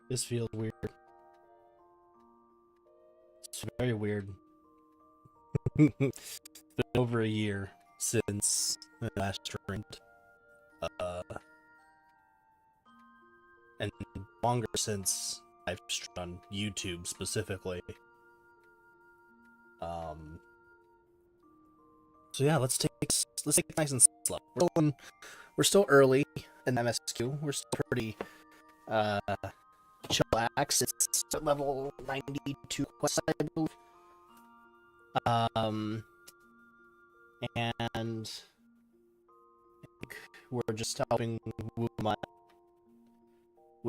This feels weird. It's very weird. It's been over a year since I last streamed. Uh, and longer since I've streamed on YouTube specifically. So yeah, let's take it nice and slow. We're still early in MSQ. We're still pretty chillax. It's level 92 quest, I believe. And I think we're just helping Wuma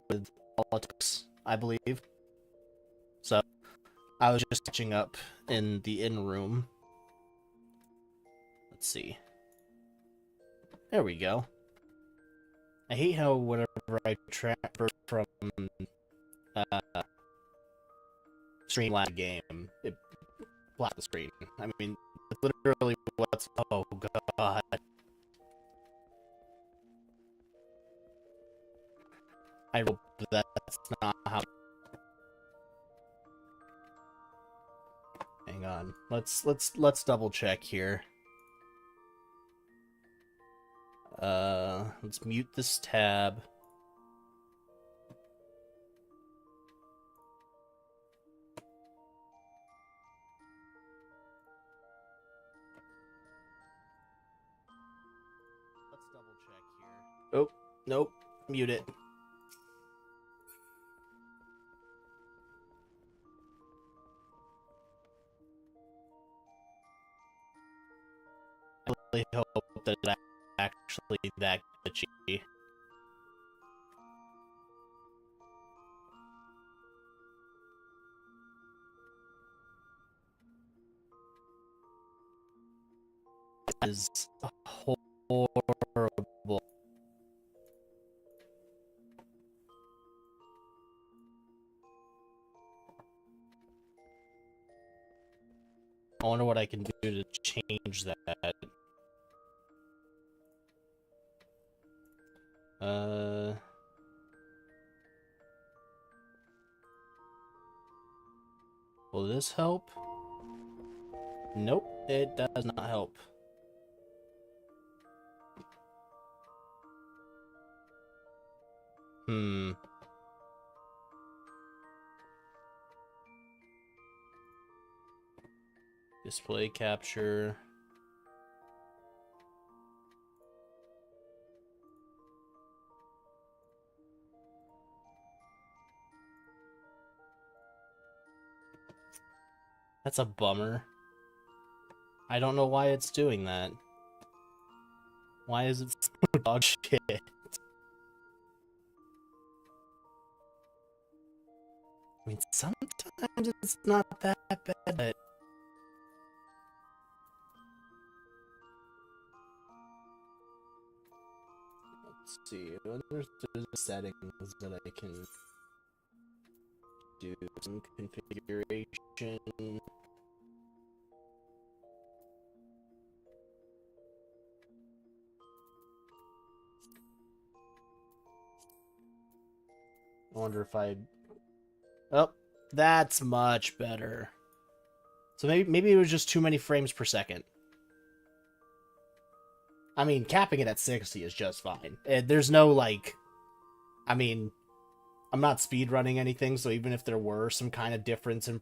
with politics, I believe. So I was just catching up in the inn room. Let's see. There we go. I hate how whenever I transfer from Streamlabs game, it blacks the screen. I mean, it's literally what's. Oh god. I hope that's not how. Hang on. Let's double check here. Let's mute this tab. Let's double check here. Oh, nope. Mute it. I really hope that it's actually that glitchy. That is horrible. I wonder what I can do to change that. Will this help? Nope, it does not help. Display capture. That's a bummer. I don't know why it's doing that. Why is it so dog shit? I mean, sometimes it's not that bad, but... Let's see, there's settings that I can do some configuration. I wonder if I... Oh, that's much better. So maybe it was just too many frames per second. I mean, capping it at 60 is just fine. There's no, like... I mean, I'm not speedrunning anything, so even if there were some kind of difference in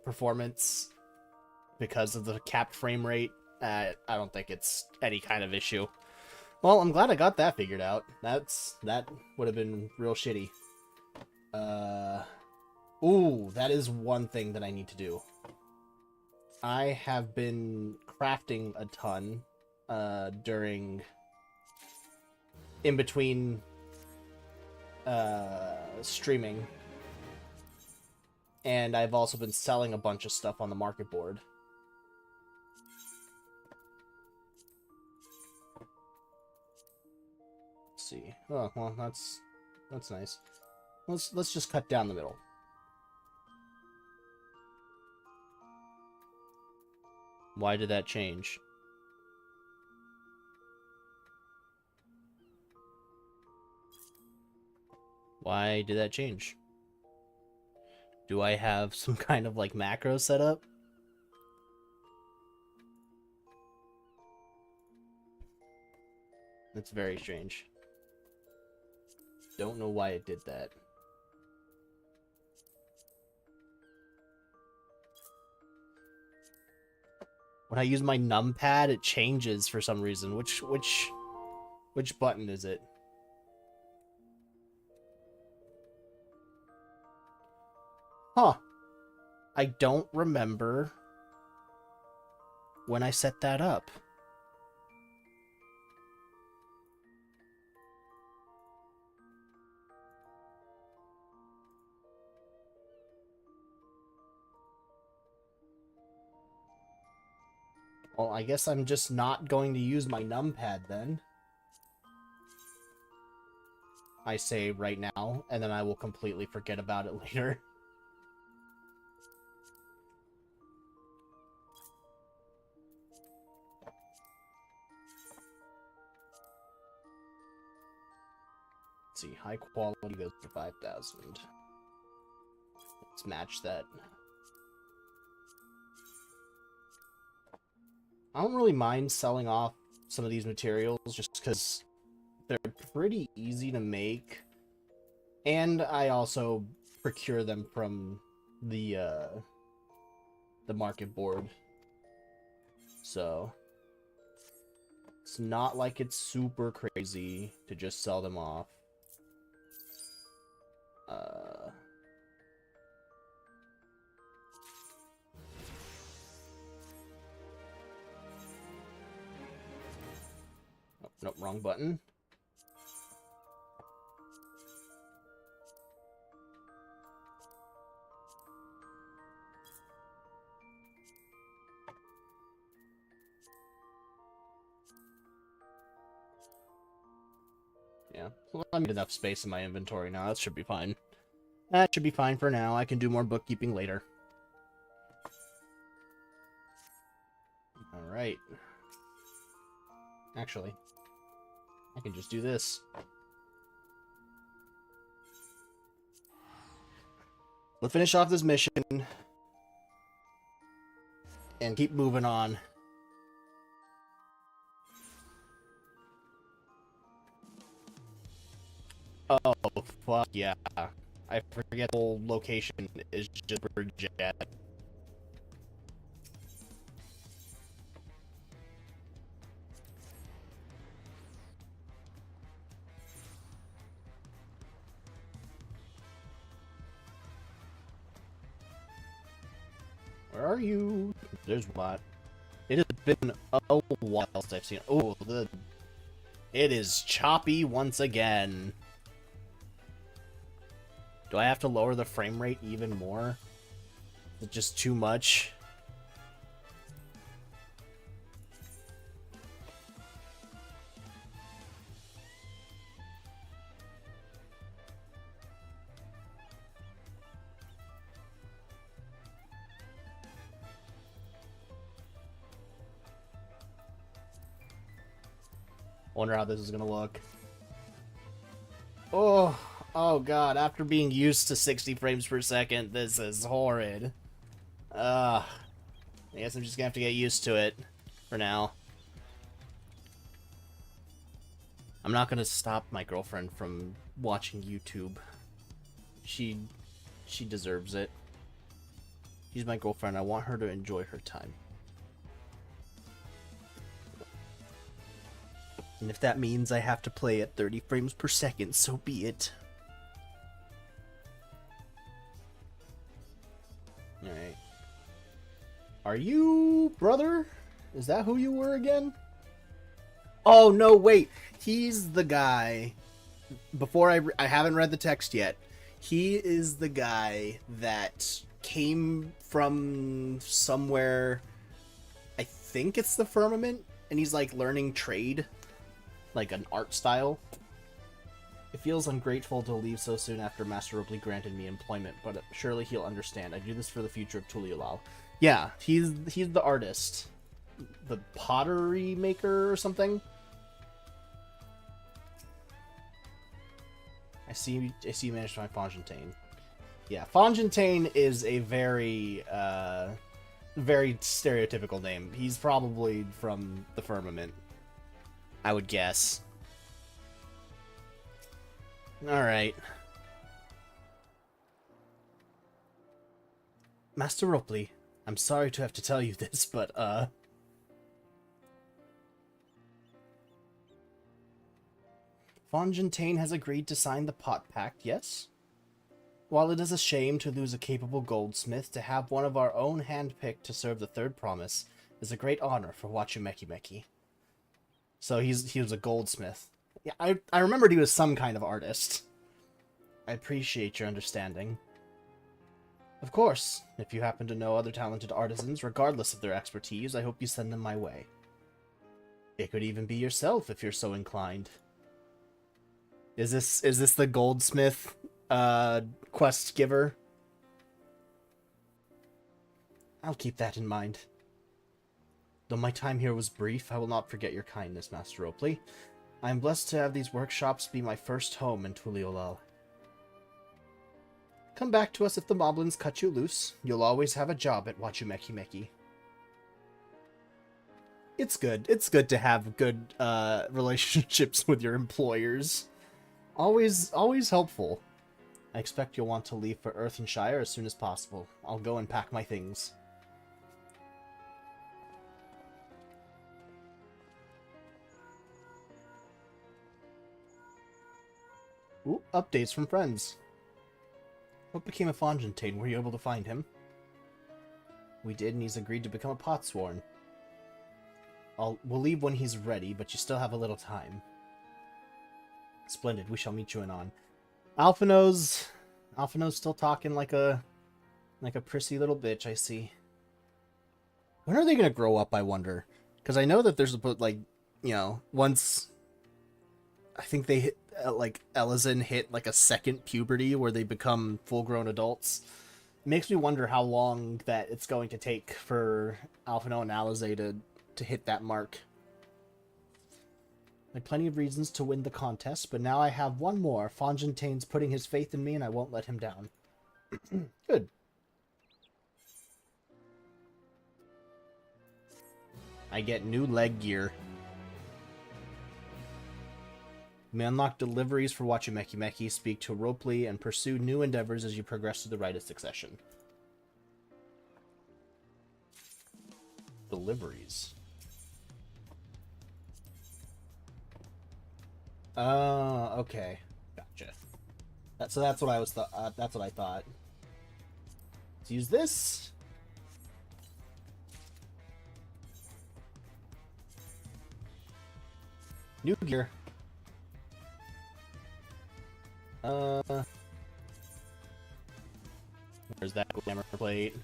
performance because of the capped frame rate, I don't think it's any kind of issue. Well, I'm glad I got that figured out. That would have been real shitty. Ooh, that is one thing that I need to do. I have been crafting a ton in between streaming, and I've also been selling a bunch of stuff on the market board. Let's see. Oh, well, that's nice. Let's just cut down the middle. Why did that change? Why did that change? Do I have some kind of like macro set up? That's very strange. Don't know why it did that. When I use my numpad, it changes for some reason. Which button is it? Huh. I don't remember when I set that up. Well, I guess I'm just not going to use my numpad then. I say right now, and then I will completely forget about it later. Let's see, high quality goes for 5,000. Let's match that. I don't really mind selling off some of these materials just because they're pretty easy to make, and I also procure them from the market board, so it's not like it's super crazy to just sell them off. Oh, nope, wrong button. Yeah, well, I need enough space in my inventory now. That should be fine. That should be fine for now. I can do more bookkeeping later. Alright. Actually, I can just do this. Let's finish off this mission and keep moving on. Oh, fuck yeah. I forget the whole location is just for jet. Where are you? There's what? It has been a while since I've seen. Oh, it is choppy once again. Do I have to lower the frame rate even more? Is it just too much? Wonder how this is gonna look. Oh god, after being used to 60 frames per second, this is horrid. I guess I'm just gonna have to get used to it for now. I'm not gonna stop my girlfriend from watching YouTube. She deserves it. She's my girlfriend. I want her to enjoy her time. And if that means I have to play at 30 frames per second, so be it. Alright. Are you, brother? Is that who you were again? Oh, no, wait. He's the guy. Before I haven't read the text yet. He is the guy that came from somewhere. I think it's the Firmament. And he's like learning trade. Like an art style. It feels ungrateful to leave so soon after Master Robley granted me employment, but surely he'll understand. I do this for the future of Tuliolal. Yeah, he's the artist. The pottery maker or something? I see you managed to find Fontaine. Yeah, Fontaine is a very, very stereotypical name. He's probably from the Firmament, I would guess. Alright. Master Ropley, I'm sorry to have to tell you this, but, Fontaine has agreed to sign the Pot Pact, yes? While it is a shame to lose a capable goldsmith, to have one of our own handpicked to serve the third promise is a great honor for Wachumeki. So he was a goldsmith. Yeah, I remembered he was some kind of artist. I appreciate your understanding. Of course, if you happen to know other talented artisans, regardless of their expertise, I hope you send them my way. It could even be yourself if you're so inclined. Is this the goldsmith quest giver? I'll keep that in mind. Though my time here was brief, I will not forget your kindness, Master Ropley. I am blessed to have these workshops be my first home in Tuliolal. Come back to us if the moblins cut you loose. You'll always have a job at Wachumeki. It's good. It's good to have good relationships with your employers. Always helpful. I expect you'll want to leave for Earthenshire as soon as possible. I'll go and pack my things. Ooh, updates from friends. What became of Fontaine? Were you able to find him? We did, and he's agreed to become a potsworn. We'll leave when he's ready, but you still have a little time. Splendid, we shall meet you anon. Alphino's still talking like a prissy little bitch, I see. When are they gonna grow up, I wonder? Because I know that there's like, you know, once I think they hit like Elizin hit like a second puberty where they become full-grown adults. It makes me wonder how long that it's going to take for Alphino and Alize to hit that mark. I had plenty of reasons to win the contest, but now I have one more. Fontaine's putting his faith in me, and I won't let him down. Good. I get new leg gear. You may unlock deliveries for Wachumeki, speak to Ropley, and pursue new endeavors as you progress through the rite of succession. Deliveries. Okay. Gotcha. So that's what I was that's what I thought. Let's use this. New gear. Where's that glamour plate?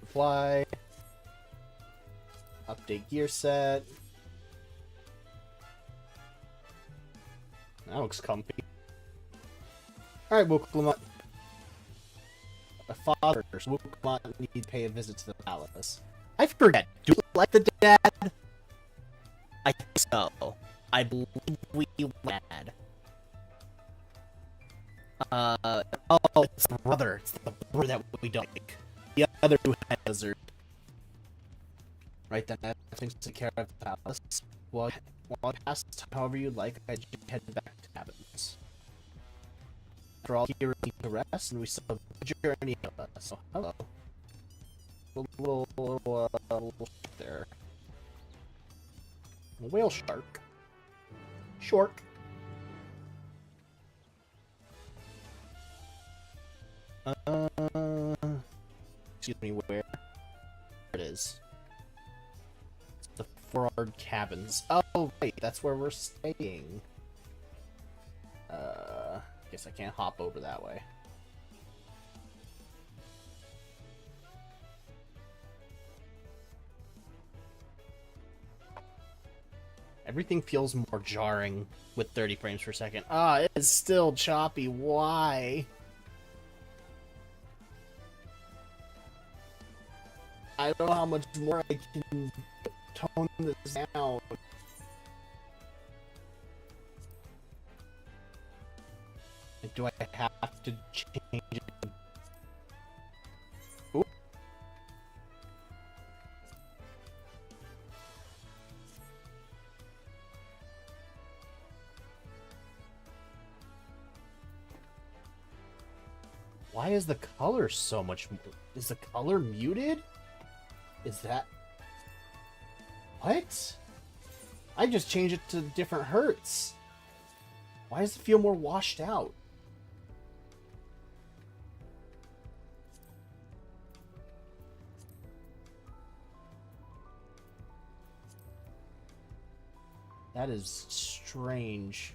Apply. Update gear set. That looks comfy. Alright, Wooklamont. A father, so Wooklamont needs to pay a visit to the palace. I forget. Do you like the dad? I think so. I believe we had. Oh, it's the brother. It's the brother that we don't like. The other two has right then, I have things to take care of the palace. While I pass however you like, I just head back to cabins. After all, here we need to rest, and we still have a journey of us. So, hello. Little there. A whale shark. Short. Excuse me, where? There it is. It's the Forward Cabins. Oh, right, that's where we're staying. Guess I can't hop over that way. Everything feels more jarring with 30 frames per second. Ah, it is still choppy. Why? I don't know how much more I can tone this down. Do I have to change it? Ooh. Why is the color so much... Is the color muted? Is that... What? I just changed it to different hertz. Why does it feel more washed out? That is strange.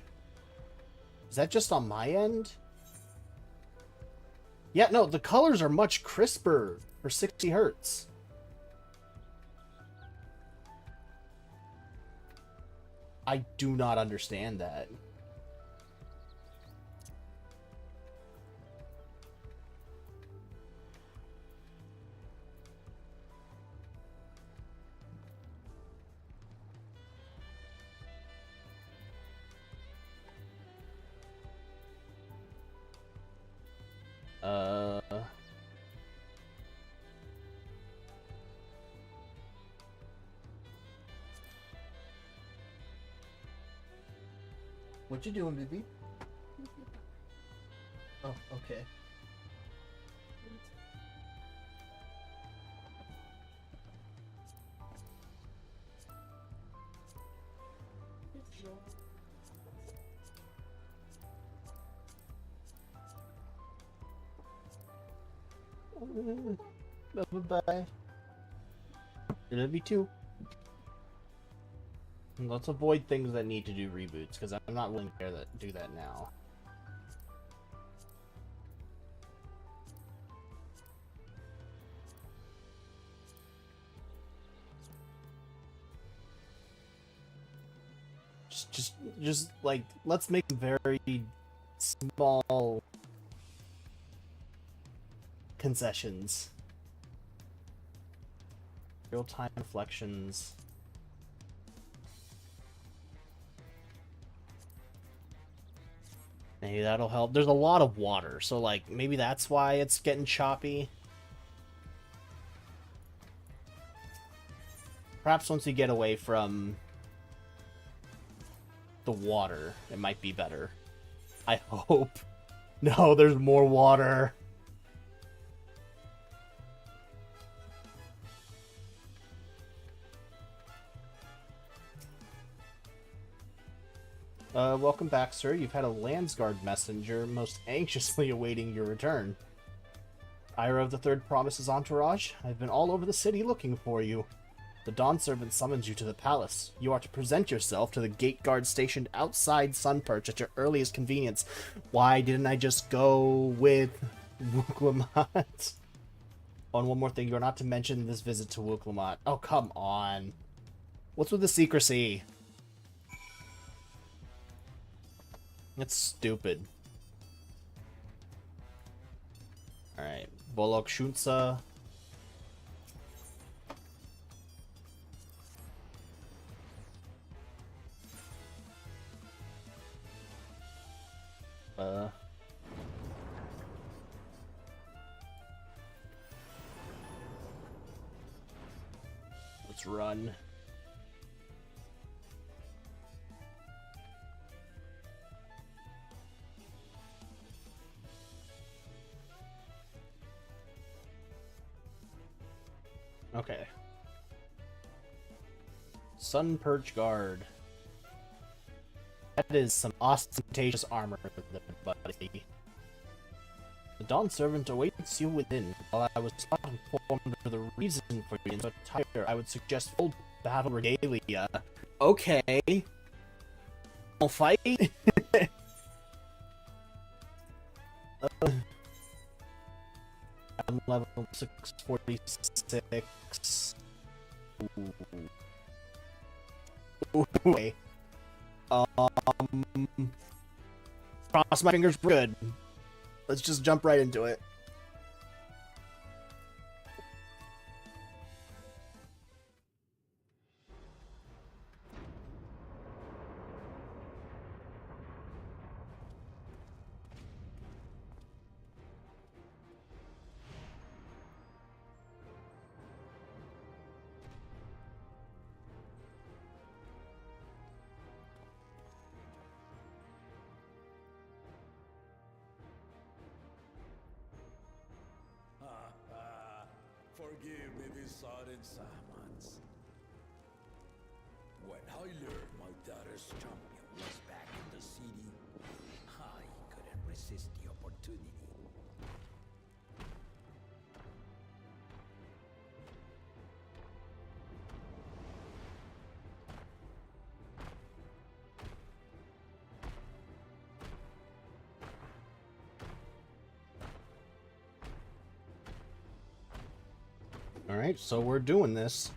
Is that just on my end? Yeah, no, the colors are much crisper for 60 hertz. I do not understand that. What you doing, baby? Oh, okay. Bye-bye. I love you too. Let's avoid things that need to do reboots, because I'm not willing to do that now. Just like, let's make very small concessions. Real-time reflections. Maybe that'll help. There's a lot of water, so like maybe that's why it's getting choppy. Perhaps once we get away from the water, it might be better. I hope. No, there's more water. Welcome back, sir. You've had a Landsguard messenger most anxiously awaiting your return. Ira of the Third Promise's entourage, I've been all over the city looking for you. The Dawn Servant summons you to the palace. You are to present yourself to the gate guard stationed outside Sunperch at your earliest convenience. Why didn't I just go with Wuklamot? Oh, and one more thing. You are not to mention this visit to Wuklamot. Oh, come on. What's with the secrecy? It's stupid. Alright. Bolok Shunsa. Let's run. Okay. Sun Perch Guard. That is some ostentatious armor, buddy. The Dawn Servant awaits you within. While I was not informed of the reason for being so tired, I would suggest full battle regalia. Okay. I'll fight. I'm level 646. Ooh. Okay. Cross my fingers. Good. Let's just jump right into it. Forgive me these sudden summons. When I learned my daughter's champion was back in the city, I couldn't resist the opportunity. Alright, so we're doing this.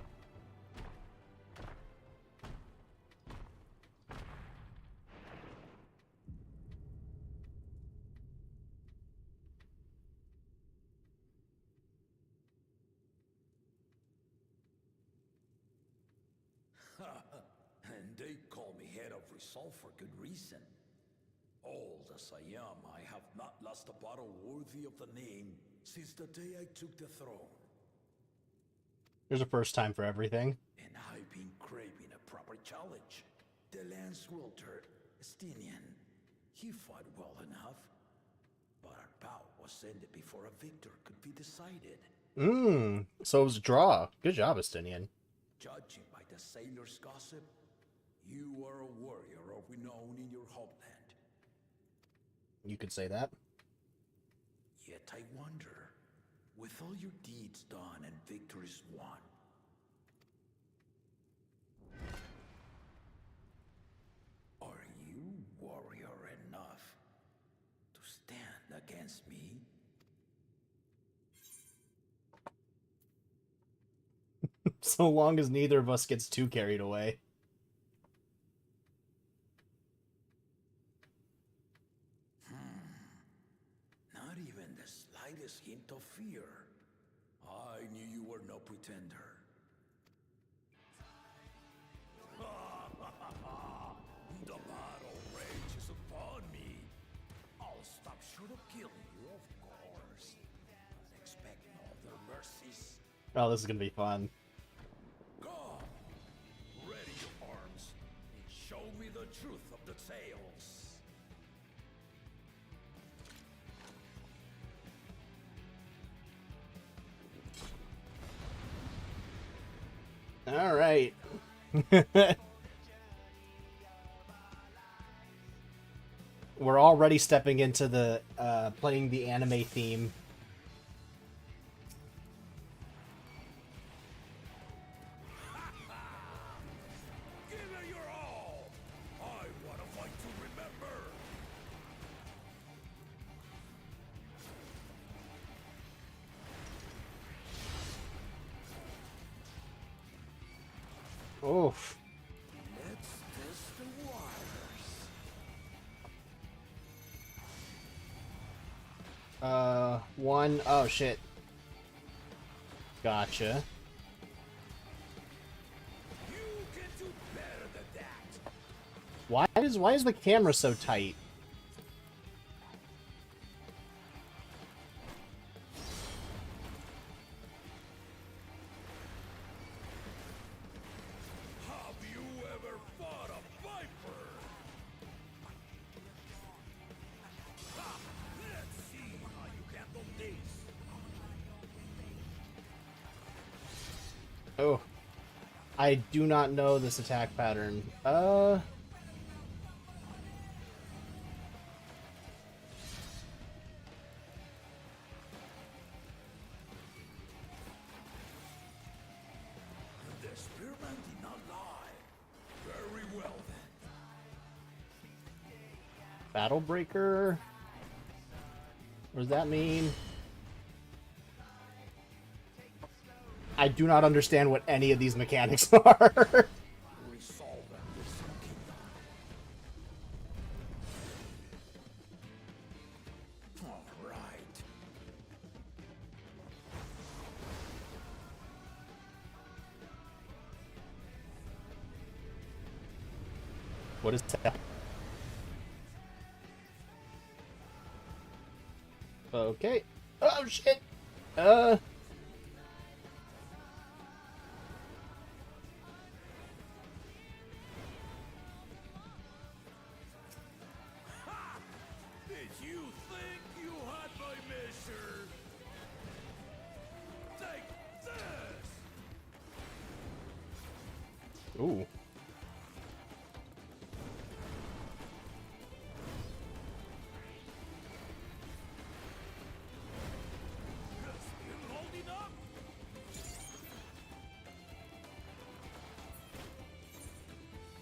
And they call me head of resolve for good reason. Old as I am, I have not lost a battle worthy of the name since the day I took the throne. There's a first time for everything. And I've been craving a proper challenge. The Lance Wilter, Estinian, he fought well enough. But our bout was ended before a victor could be decided. So it was a draw. Good job, Estinian. Judging by the sailors' gossip, you are a warrior of renown in your homeland. You could say that. Yet I wonder, with all your deeds done and victories won, are you warrior enough to stand against me? So long as neither of us gets too carried away. Not even the slightest hint of fear. I knew you were no pretender. The battle rages upon me. I'll stop short of killing you, of course. But expect no other mercies. Oh, this is gonna be fun. Come, ready your arms, and show me the truth of the tales. All right. We're already stepping into the playing the anime theme. Give it your all. I want a fight to remember. Oof. Let's test the waters. One. Oh shit. Gotcha. You can do better than that. Why is the camera so tight? Have you ever fought a viper? Ha! Let's see how you handle this. Oh. I do not know this attack pattern. The spearman did not lie. Very well then. Battle breaker? What does that mean? I do not understand what any of these mechanics are. Resolve them with some kingdom. All right. What is that? Okay. Oh shit. Did you think you had my measure? Take Ooh.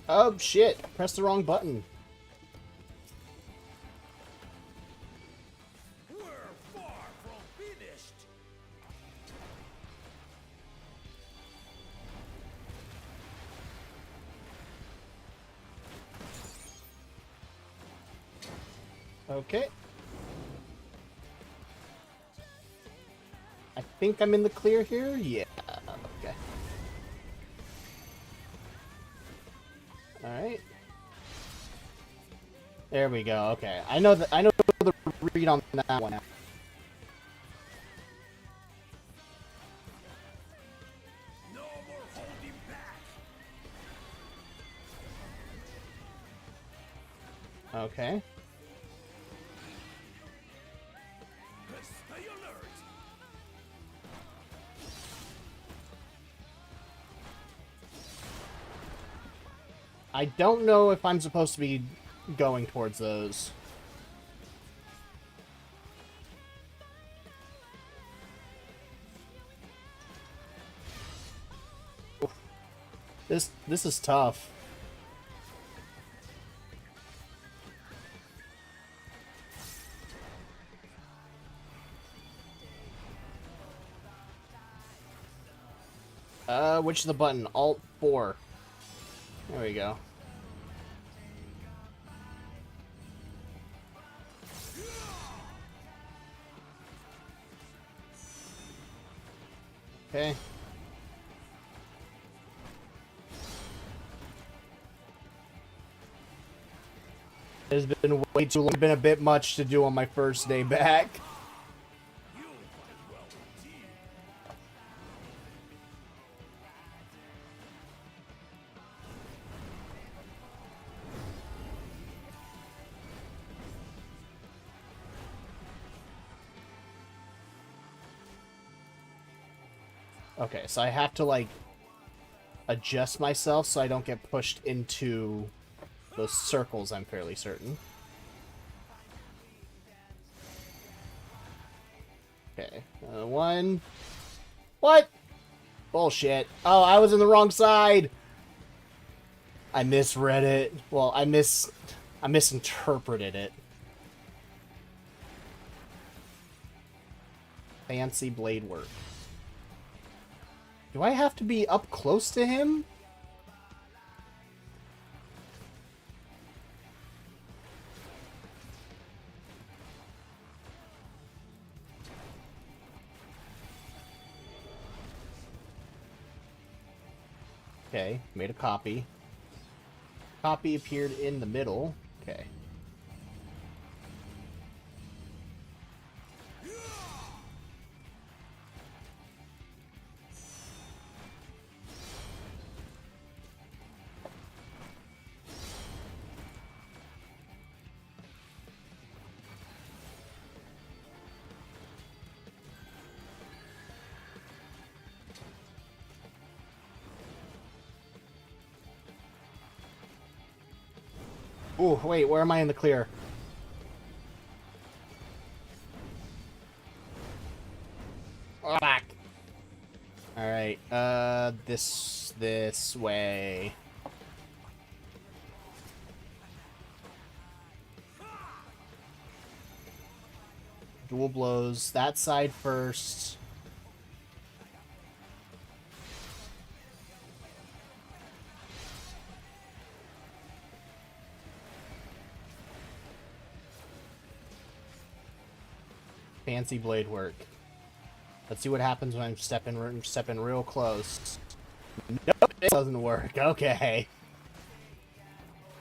Oh shit! Pressed the wrong button. We're far from finished. Okay. I think I'm in the clear here? Yeah. Okay. Alright. There we go. Okay. I know the read on that one now. No more holding back. Okay. Stay alert. I don't know if I'm supposed to be going towards those. Oof. This is tough. Which is the button? Alt 4. There we go. Okay. It's been way too long. It's been a bit much to do on my first day back. You fight well indeed. Okay, so I have to, like, adjust myself so I don't get pushed into those circles, I'm fairly certain. Okay, one. What? Bullshit. Oh, I was in the wrong side! I misread it. Well, I misinterpreted it. Fancy blade work. Do I have to be up close to him? Okay, made a copy. Copy appeared in the middle. Okay. Ooh, wait, where am I in the clear? Oh, back. Alright, this way. Dual blows, that side first. Fancy blade work. Let's see what happens when I'm stepping real close. Nope, it doesn't work. Okay.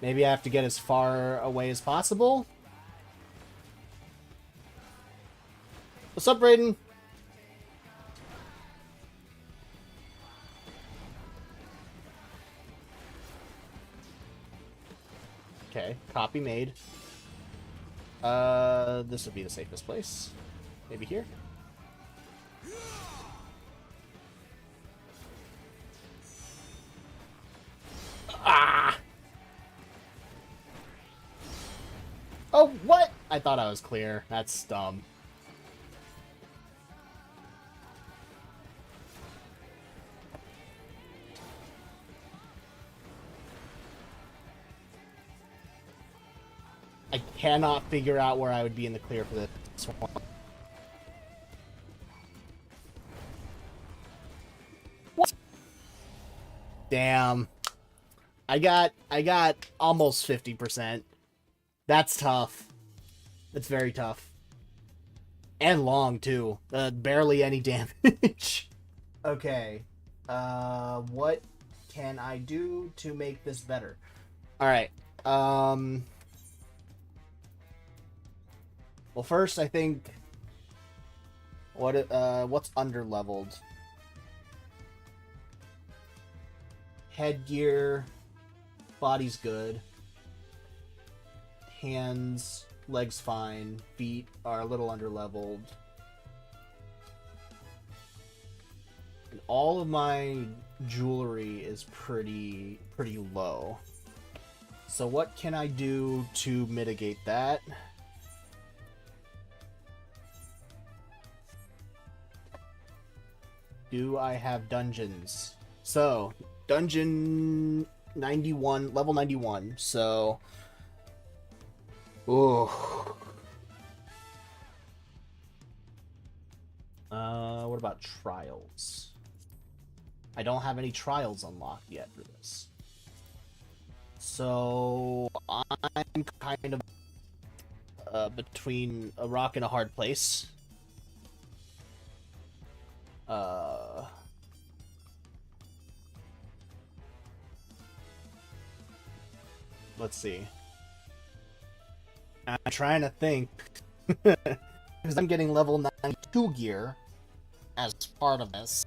Maybe I have to get as far away as possible? What's up, Brayden? Okay, copy made. This would be the safest place. Maybe here? Oh, what? I thought I was clear. That's dumb. I cannot figure out where I would be in the clear for this one. What? Damn. I got almost 50%. That's tough. That's very tough. And long, too. Barely any damage. Okay. What can I do to make this better? Alright. Well, first, I think... what's underleveled? Headgear. Body's good. Hands, legs fine. Feet are a little underleveled. And all of my jewelry is pretty low. So what can I do to mitigate that? Do I have dungeons? So, dungeon 91, level 91, so... Ooh. What about trials? I don't have any trials unlocked yet for this. So, I'm kind of between a rock and a hard place. Let's see. I'm trying to think. Because I'm getting level 92 gear as part of this.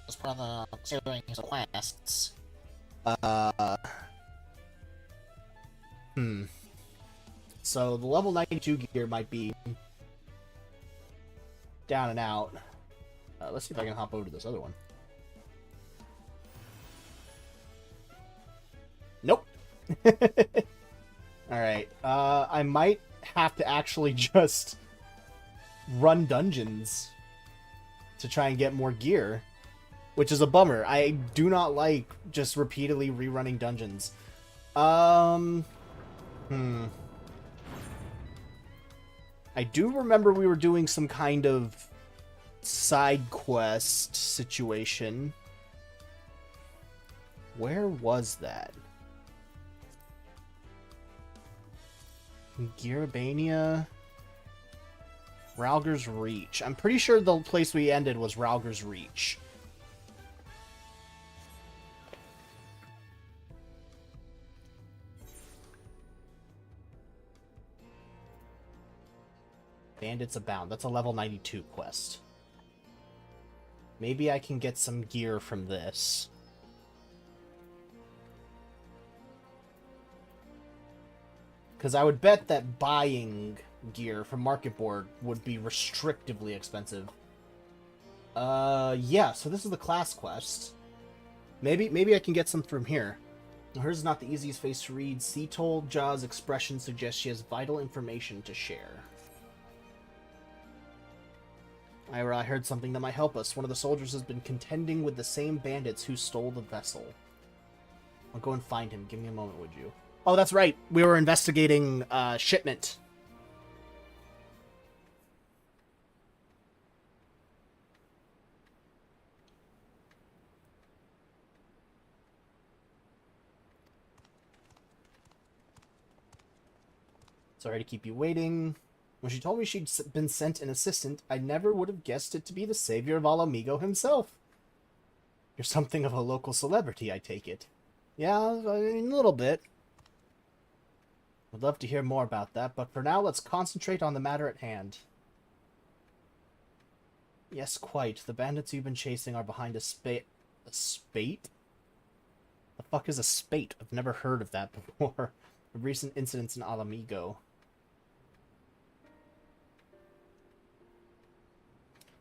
As part of the series of quests. So the level 92 gear might be down and out. Let's see if I can hop over to this other one. Nope. Alright, I might have to actually just run dungeons to try and get more gear, which is a bummer. I do not like just repeatedly rerunning dungeons. I do remember we were doing some kind of side quest situation. Where was that? Gearbania? Ralger's Reach. I'm pretty sure the place we ended was Ralger's Reach. Bandits Abound. That's a level 92 quest. Maybe I can get some gear from this. Because I would bet that buying gear from Market Board would be restrictively expensive. Yeah, so this is the class quest. Maybe I can get some from here. Hers is not the easiest face to read. Seatold Jaw's expression suggests she has vital information to share. Ira, I heard something that might help us. One of the soldiers has been contending with the same bandits who stole the vessel. I'll go and find him. Give me a moment, would you? Oh, that's right. We were investigating shipment. Sorry to keep you waiting. When she told me she'd been sent an assistant, I never would have guessed it to be the savior of Alamigo himself. You're something of a local celebrity, I take it. Yeah, I mean, a little bit. Would love to hear more about that, but for now, let's concentrate on the matter at hand. Yes, quite. The bandits you've been chasing are behind a spate. A spate? The fuck is a spate? I've never heard of that before. The recent incidents in Alamigo.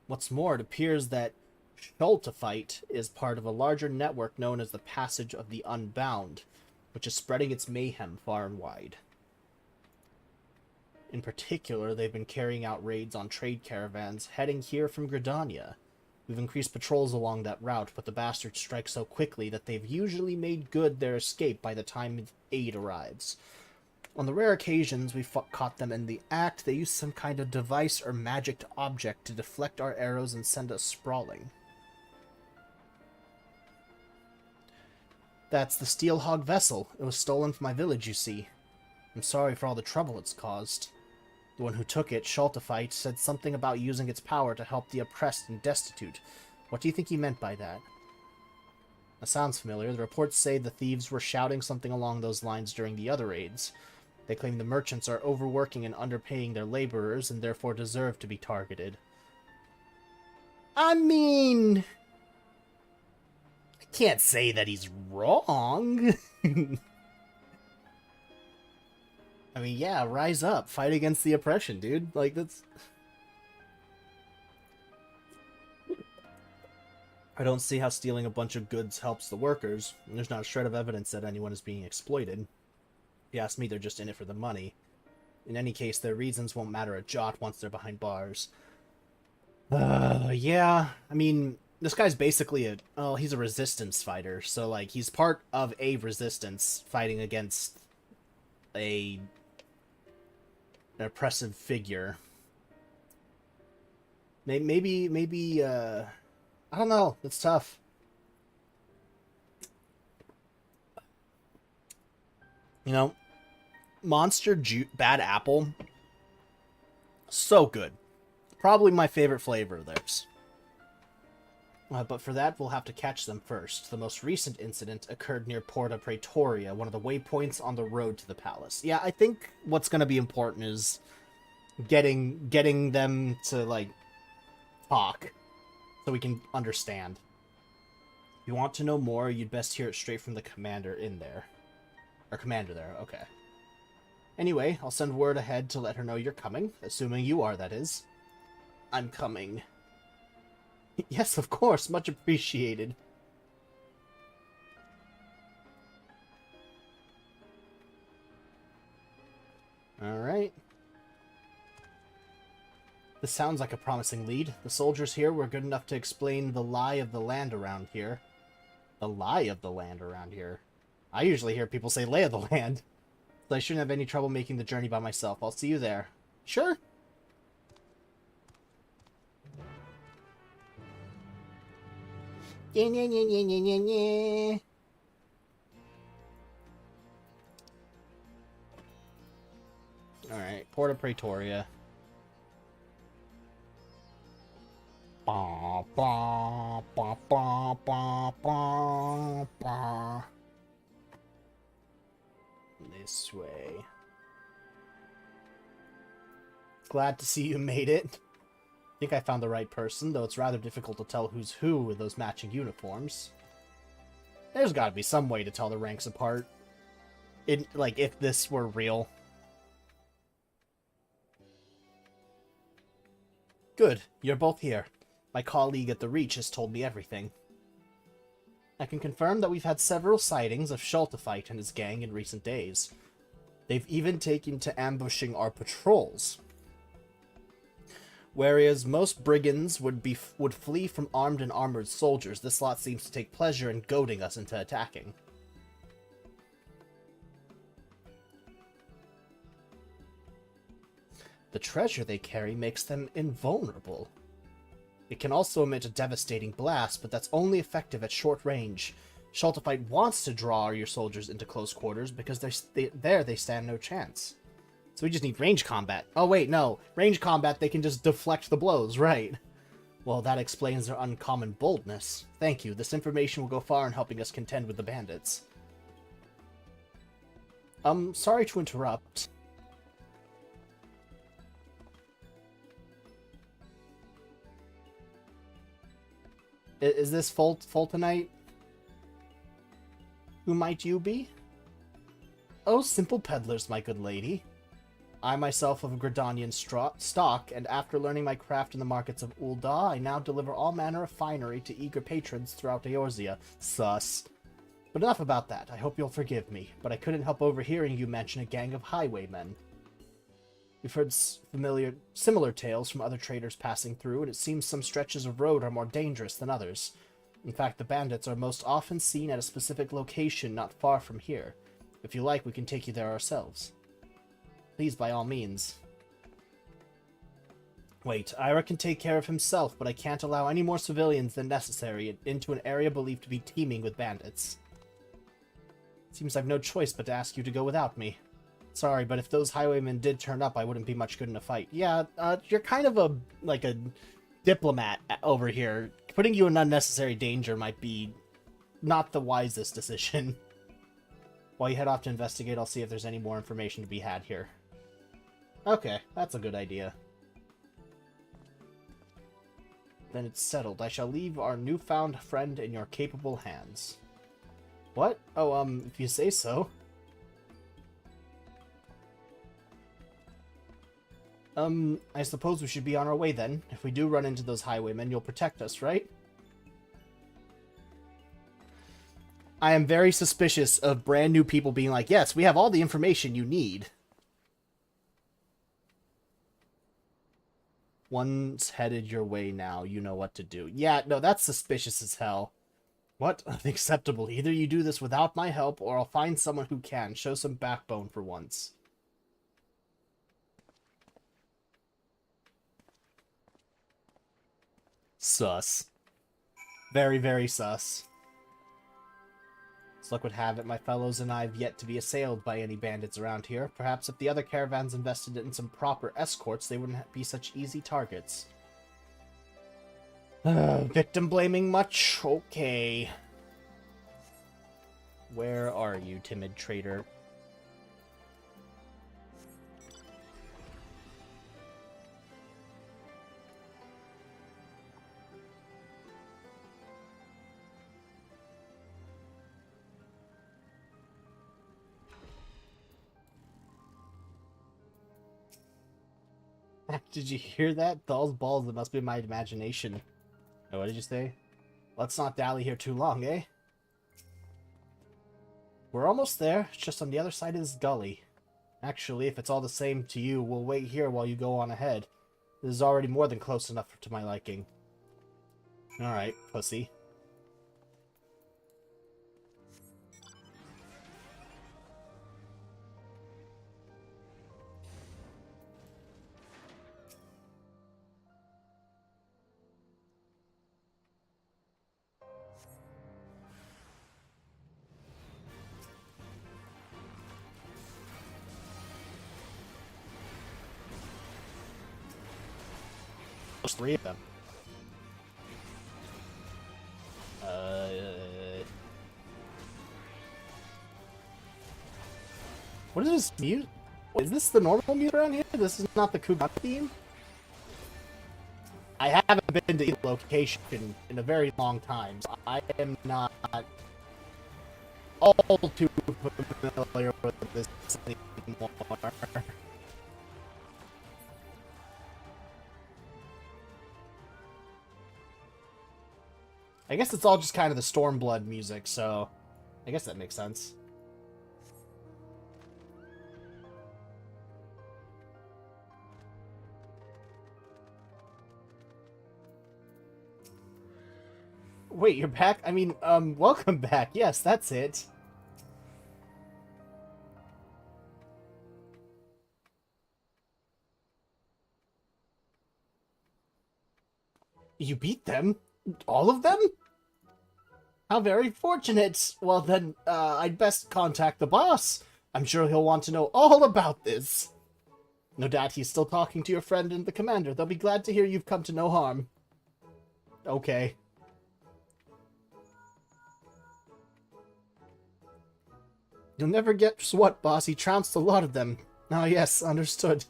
What's more, it appears that Schultefite is part of a larger network known as the Passage of the Unbound, which is spreading its mayhem far and wide. In particular, they've been carrying out raids on trade caravans heading here from Gridania. We've increased patrols along that route, but the bastards strike so quickly that they've usually made good their escape by the time aid arrives. On the rare occasions we've caught them in the act, they use some kind of device or magic object to deflect our arrows and send us sprawling. That's the Steelhog vessel. It was stolen from my village, you see. I'm sorry for all the trouble it's caused. The one who took it, Shaltafite, said something about using its power to help the oppressed and destitute. What do you think he meant by that? That sounds familiar. The reports say the thieves were shouting something along those lines during the other raids. They claim the merchants are overworking and underpaying their laborers and therefore deserve to be targeted. I mean, I can't say that he's wrong. I mean, yeah, rise up. Fight against the oppression, dude. Like, that's... I don't see how stealing a bunch of goods helps the workers, and there's not a shred of evidence that anyone is being exploited. If you ask me, they're just in it for the money. In any case, their reasons won't matter a jot once they're behind bars. Yeah, I mean, this guy's basically he's a resistance fighter, so, like, he's part of a resistance fighting against an oppressive figure. Maybe, I don't know, it's tough. You know, Bad Apple, so good. Probably my favorite flavor of theirs. But for that, we'll have to catch them first. The most recent incident occurred near Porta Praetoria, one of the waypoints on the road to the palace. Yeah, I think what's going to be important is getting them to, like, talk, so we can understand. If you want to know more, you'd best hear it straight from the commander in there. Or commander there, okay. Anyway, I'll send word ahead to let her know you're coming, assuming you are, that is. I'm coming. Yes, of course, much appreciated. Alright. This sounds like a promising lead. The soldiers here were good enough to explain the lie of the land around here. The lie of the land around here. I usually hear people say lay of the land. So I shouldn't have any trouble making the journey by myself. I'll see you there. Sure. Yeah. Alright, Porta Praetoria. Ba, ba, ba, ba, ba, ba, ba. This way. Glad to see you made it. I think I found the right person, though it's rather difficult to tell who's who with those matching uniforms. There's gotta be some way to tell the ranks apart. Like, if this were real. Good, you're both here. My colleague at the Reach has told me everything. I can confirm that we've had several sightings of Shaltafite and his gang in recent days. They've even taken to ambushing our patrols. Whereas most brigands would flee from armed and armored soldiers, this lot seems to take pleasure in goading us into attacking. The treasure they carry makes them invulnerable. It can also emit a devastating blast, but that's only effective at short range. Shaltafite wants to draw your soldiers into close quarters because they stand no chance. So we just need range combat. Oh wait, no. Range combat, they can just deflect the blows, right. Well, that explains their uncommon boldness. Thank you. This information will go far in helping us contend with the bandits. Sorry to interrupt. Is this Fultonite? Who might you be? Oh, simple peddlers, my good lady. I myself of Gridanian stock, and after learning my craft in the markets of Ul'dah, I now deliver all manner of finery to eager patrons throughout Eorzea. Sus. But enough about that. I hope you'll forgive me, but I couldn't help overhearing you mention a gang of highwaymen. We've heard similar tales from other traders passing through, and it seems some stretches of road are more dangerous than others. In fact, the bandits are most often seen at a specific location not far from here. If you like, we can take you there ourselves. Please, by all means. Wait, Ira can take care of himself, but I can't allow any more civilians than necessary into an area believed to be teeming with bandits. Seems I've no choice but to ask you to go without me. Sorry, but if those highwaymen did turn up, I wouldn't be much good in a fight. Yeah, you're kind of a diplomat over here. Putting you in unnecessary danger might be not the wisest decision. While you head off to investigate, I'll see if there's any more information to be had here. Okay, that's a good idea. Then it's settled. I shall leave our newfound friend in your capable hands. What? Oh, if you say so. I suppose we should be on our way then. If we do run into those highwaymen, you'll protect us, right? I am very suspicious of brand new people being like, yes, we have all the information you need. One's headed your way now. You know what to do. Yeah, no, that's suspicious as hell. What? Unacceptable. Either you do this without my help, or I'll find someone who can. Show some backbone for once. Sus. Very, very sus. As luck would have it, my fellows and I have yet to be assailed by any bandits around here. Perhaps if the other caravans invested in some proper escorts, they wouldn't be such easy targets. Victim blaming much? Okay. Where are you, timid traitor? Did you hear that? Those balls, it must be my imagination. Oh, what did you say? Let's not dally here too long, eh? We're almost there. It's just on the other side of this gully. Actually, if it's all the same to you, we'll wait here while you go on ahead. This is already more than close enough to my liking. Alright, pussy. There's 3 of them. What is this mute? Is this the normal mute around here? This is not the Kugat theme? I haven't been to either location in a very long time, so I am not all too familiar with this anymore. I guess it's all just kind of the Stormblood music, so I guess that makes sense. Wait, you're back? I mean, welcome back. Yes, that's it. You beat them? All of them? How very fortunate. Well then, I'd best contact the boss. I'm sure he'll want to know all about this. No doubt he's still talking to your friend and the commander. They'll be glad to hear you've come to no harm. Okay. You'll never guess what, boss. He trounced a lot of them. Ah, yes, understood.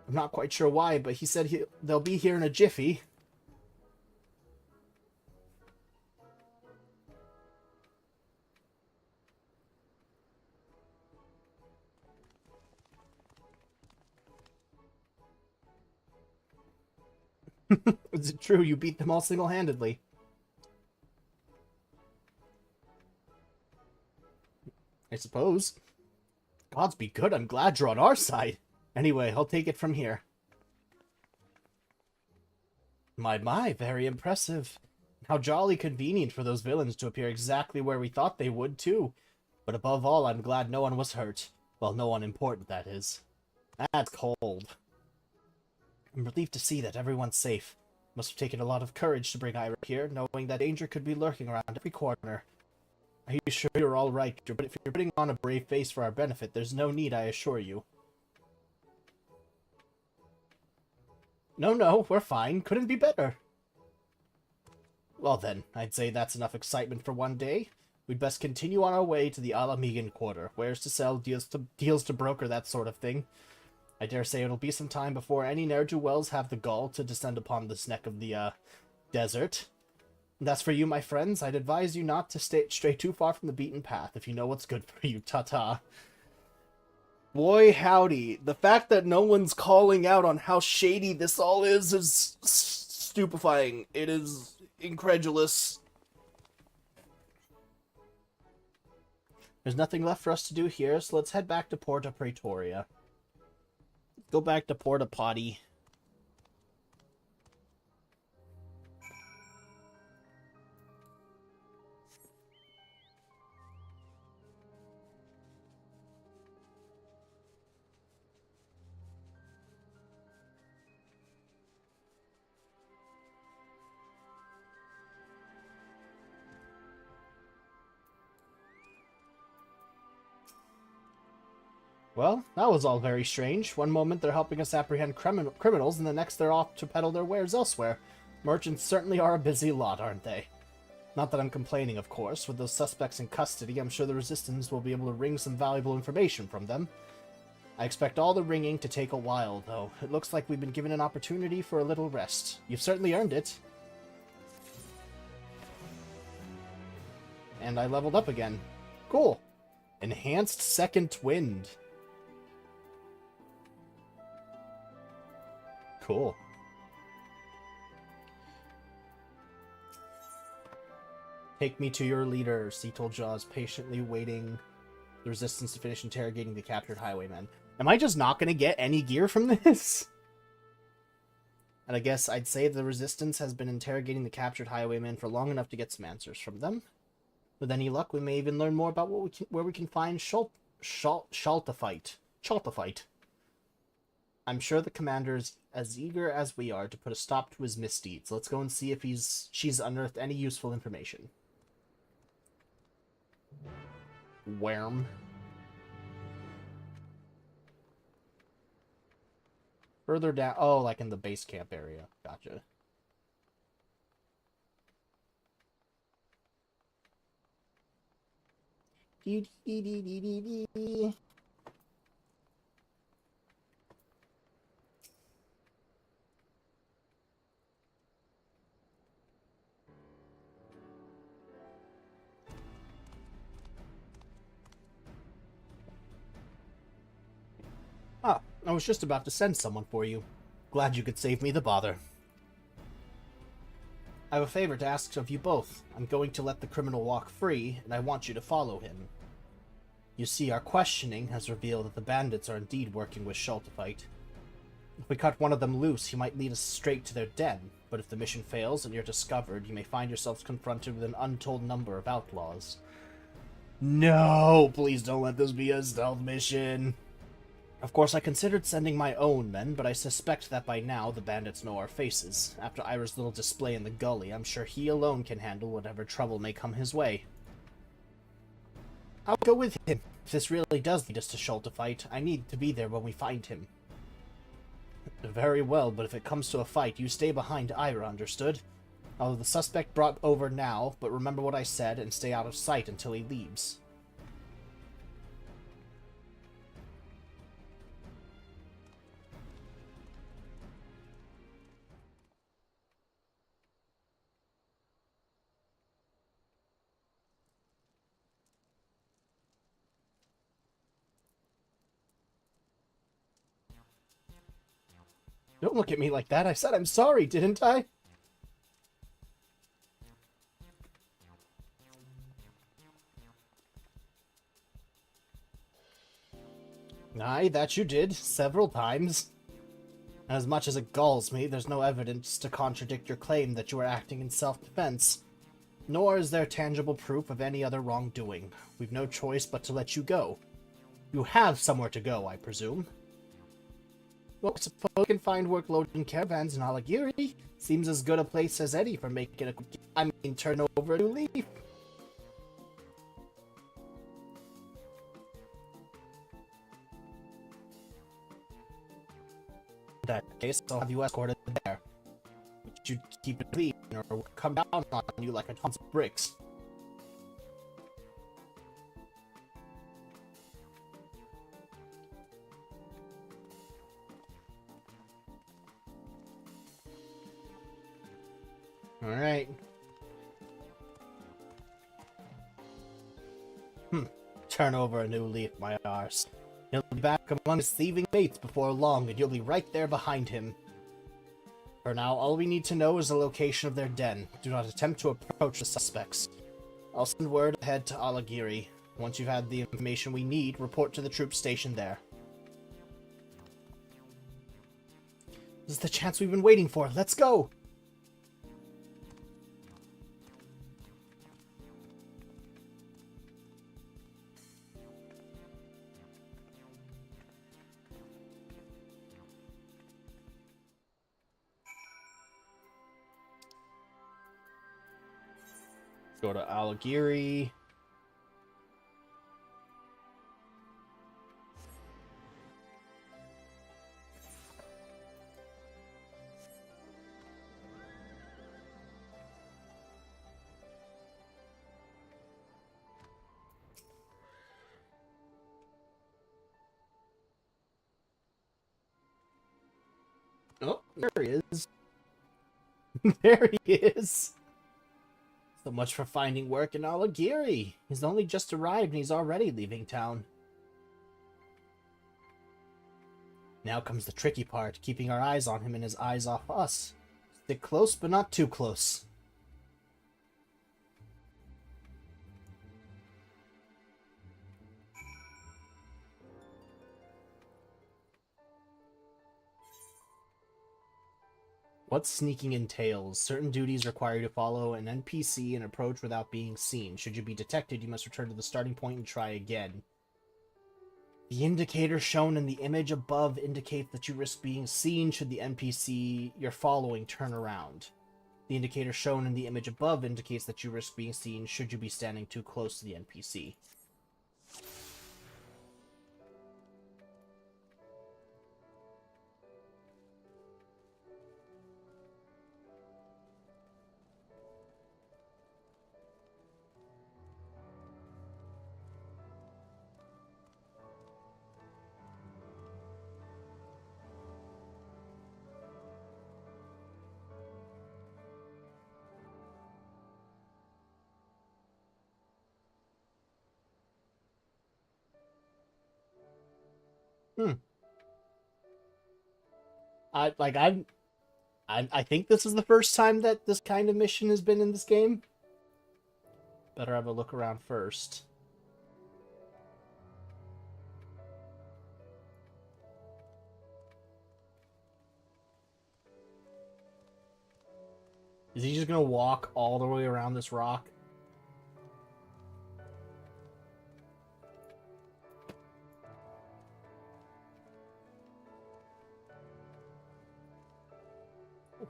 I'm not quite sure why, but he said they'll be here in a jiffy. Is it true you beat them all single-handedly? I suppose. Odds be good, I'm glad you're on our side. Anyway, I'll take it from here. My, very impressive. How jolly convenient for those villains to appear exactly where we thought they would, too. But above all, I'm glad no one was hurt. Well, no one important, that is. That's cold. I'm relieved to see that everyone's safe. Must have taken a lot of courage to bring Ira here, knowing that danger could be lurking around every corner. Are you sure you're all right? But if you're putting on a brave face for our benefit, there's no need, I assure you. No, we're fine. Couldn't be better. Well then, I'd say that's enough excitement for one day. We'd best continue on our way to the Alamegan quarter. Wares to sell, deals to broker, that sort of thing. I dare say it'll be some time before any ne'er-do-wells have the gall to descend upon this neck of the, desert. And as for you, my friends, I'd advise you not to stray too far from the beaten path if you know what's good for you. Ta-ta. Boy, howdy. The fact that no one's calling out on how shady this all is stupefying. It is incredulous. There's nothing left for us to do here, so let's head back to Porta Praetoria. Go back to Porta Potty. Well, that was all very strange. One moment they're helping us apprehend criminals, and the next they're off to peddle their wares elsewhere. Merchants certainly are a busy lot, aren't they? Not that I'm complaining, of course. With those suspects in custody, I'm sure the Resistance will be able to wring some valuable information from them. I expect all the wringing to take a while, though. It looks like we've been given an opportunity for a little rest. You've certainly earned it. And I leveled up again. Cool. Enhanced Second Wind. Cool. Take me to your leader, Cetal Jaws, patiently waiting the Resistance to finish interrogating the captured highwaymen. Am I just not going to get any gear from this? And I guess I'd say the Resistance has been interrogating the captured highwaymen for long enough to get some answers from them. With any luck, we may even learn more about where we can find Shaltafite. I'm sure the commander is as eager as we are to put a stop to his misdeeds. Let's go and see if she's unearthed any useful information. Worm. Further down... Oh, like in the base camp area. Gotcha. Ah, I was just about to send someone for you. Glad you could save me the bother. I have a favor to ask of you both. I'm going to let the criminal walk free, and I want you to follow him. You see, our questioning has revealed that the bandits are indeed working with Shaltafite. If we cut one of them loose, he might lead us straight to their den, but if the mission fails and you're discovered, you may find yourselves confronted with an untold number of outlaws. No! Please don't let this be a stealth mission! Of course, I considered sending my own men, but I suspect that by now the bandits know our faces. After Ira's little display in the gully, I'm sure he alone can handle whatever trouble may come his way. I'll go with him. If this really does lead us to Shaltafite, I need to be there when we find him. Very well, but if it comes to a fight, you stay behind Ira, understood? I'll have the suspect brought over now, but remember what I said and stay out of sight until he leaves. Don't look at me like that. I said I'm sorry, didn't I? Aye, that you did, several times. And as much as it galls me, there's no evidence to contradict your claim that you are acting in self-defense. Nor is there tangible proof of any other wrongdoing. We've no choice but to let you go. You have somewhere to go, I presume. Well, suppose you can find work loading caravans in Alagiri. Seems as good a place as any for making turn over a new leaf. In that case, I'll have you escorted there. But you keep it clean, or we'll come down on you like a ton of bricks. Alright. Turn over a new leaf, my arse. He'll be back among his thieving mates before long, and you'll be right there behind him. For now, all we need to know is the location of their den. Do not attempt to approach the suspects. I'll send word ahead to Alagiri. Once you've had the information we need, report to the troop stationed there. This is the chance we've been waiting for. Let's go! Go to Alagiri. Oh, there he is. There he is. So much for finding work in Alagiri. He's only just arrived and he's already leaving town. Now comes the tricky part, keeping our eyes on him and his eyes off us. Stick close, but not too close. What sneaking entails? Certain duties require you to follow an NPC and approach without being seen. Should you be detected, you must return to the starting point and try again. The indicator shown in the image above indicates that you risk being seen should the NPC you're following turn around. The indicator shown in the image above indicates that you risk being seen should you be standing too close to the NPC. I think this is the first time that this kind of mission has been in this game. Better have a look around first. Is he just gonna walk all the way around this rock?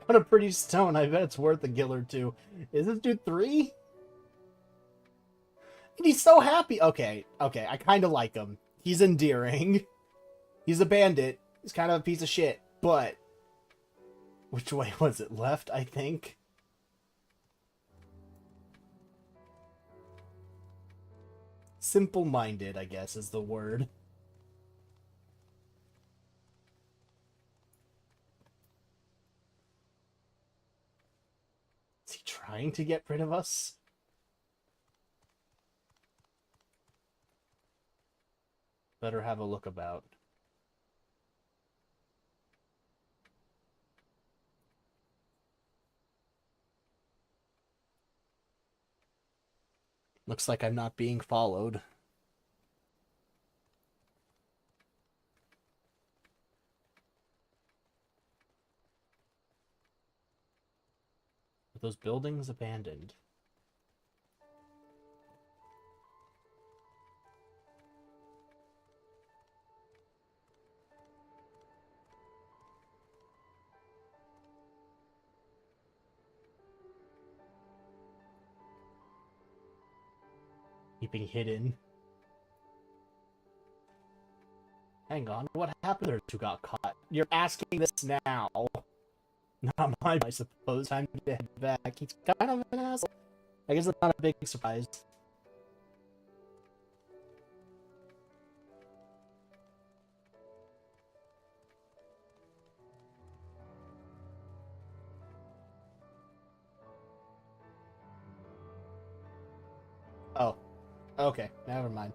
What a pretty stone. I bet it's worth a gill or two. Is this dude 3? And he's so happy. Okay, I kind of like him. He's endearing. He's a bandit. He's kind of a piece of shit. But which way was it? Left, I think. Simple-minded, I guess, is the word. Is he trying to get rid of us? Better have a look about. Looks like I'm not being followed. Those buildings abandoned. Keeping hidden. Hang on, what happened there who got caught? You're asking this now. Not mine, I suppose. Time to head back. He's kind of an asshole. I guess it's not a big surprise. Oh. Okay, never mind.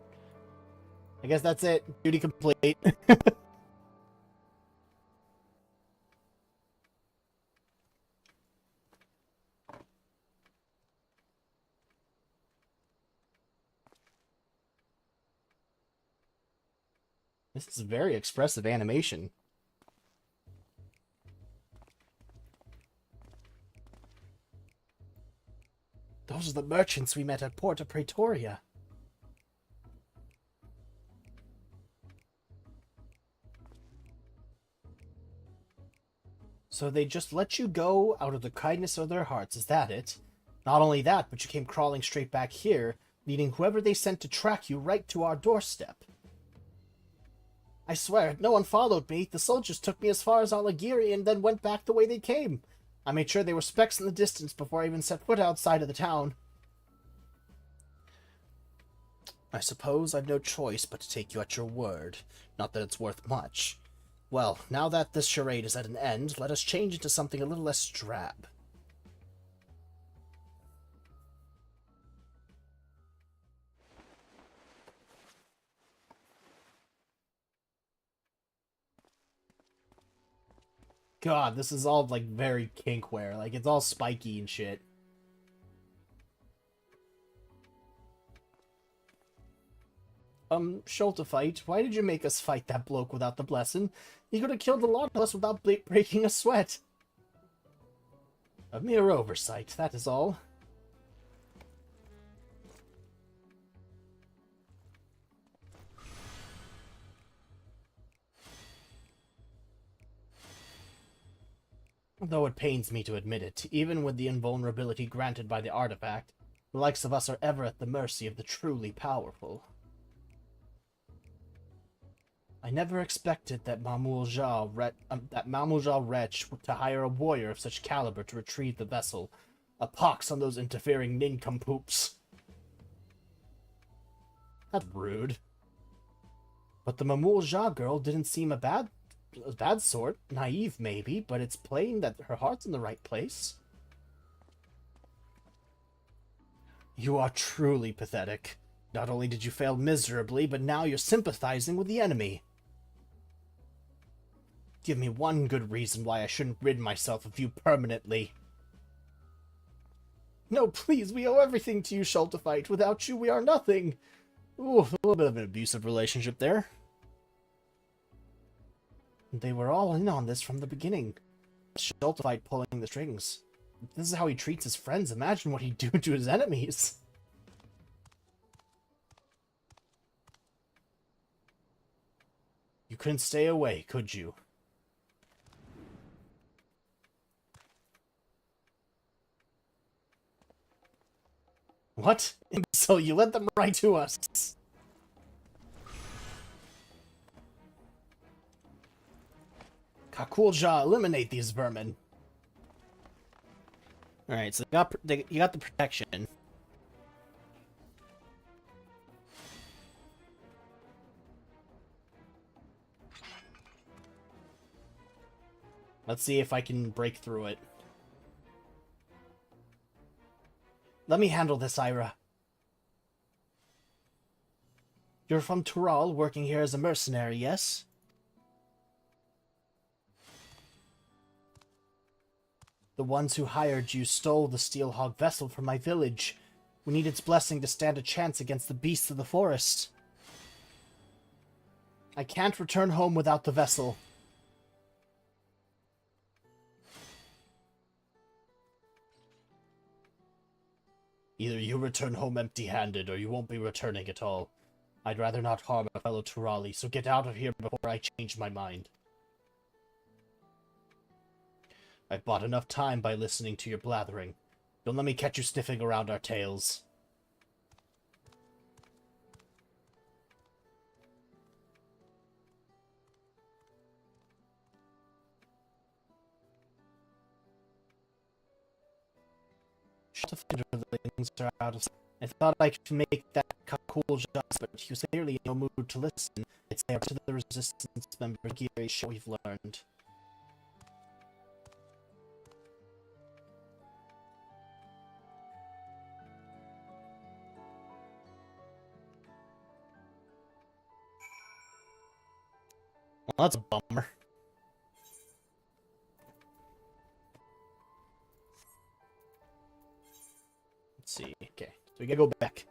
I guess that's it. Duty complete. This is very expressive animation. Those are the merchants we met at Porta Praetoria. So they just let you go out of the kindness of their hearts, is that it? Not only that, but you came crawling straight back here, leading whoever they sent to track you right to our doorstep. I swear, no one followed me. The soldiers took me as far as Alagiri and then went back the way they came. I made sure they were specks in the distance before I even set foot outside of the town. I suppose I've no choice but to take you at your word. Not that it's worth much. Well, now that this charade is at an end, let us change into something a little less drab. God, this is all, like, very kinkware. Like, it's all spiky and shit. Schultefight, why did you make us fight that bloke without the blessing? He could have killed a lot of us without breaking a sweat. A mere oversight, that is all. Though it pains me to admit it, even with the invulnerability granted by the artifact, the likes of us are ever at the mercy of the truly powerful. I never expected that Mamul-Jah wretch to hire a warrior of such caliber to retrieve the vessel. A pox on those interfering nincompoops. That's rude. But the Mamul-Jah girl didn't seem a bad sort. Naive, maybe, but it's plain that her heart's in the right place. You are truly pathetic. Not only did you fail miserably, but now you're sympathizing with the enemy. Give me one good reason why I shouldn't rid myself of you permanently. No, please, we owe everything to you, Schultefight. Without you, we are nothing. Ooh, a little bit of an abusive relationship there. They were all in on this from the beginning. Schultefight pulling the strings. If this is how he treats his friends, imagine what he'd do to his enemies. You couldn't stay away, could you? What? So you led them right to us. Kakulja, eliminate these vermin. Alright, so you got the protection. Let's see if I can break through it. Let me handle this, Ira. You're from Tural, working here as a mercenary, yes? The ones who hired you stole the Steelhog vessel from my village. We need its blessing to stand a chance against the beasts of the forest. I can't return home without the vessel. Either you return home empty-handed, or you won't be returning at all. I'd rather not harm a fellow Turali, so get out of here before I change my mind. I've bought enough time by listening to your blathering. Don't let me catch you sniffing around our tails. The fingerlings are out of sight. I thought I could make that cool just, but he was clearly in no mood to listen. It's there to the resistance member Giri show we've learned. Well, that's a bummer. Let's see. Okay, so we gotta go back.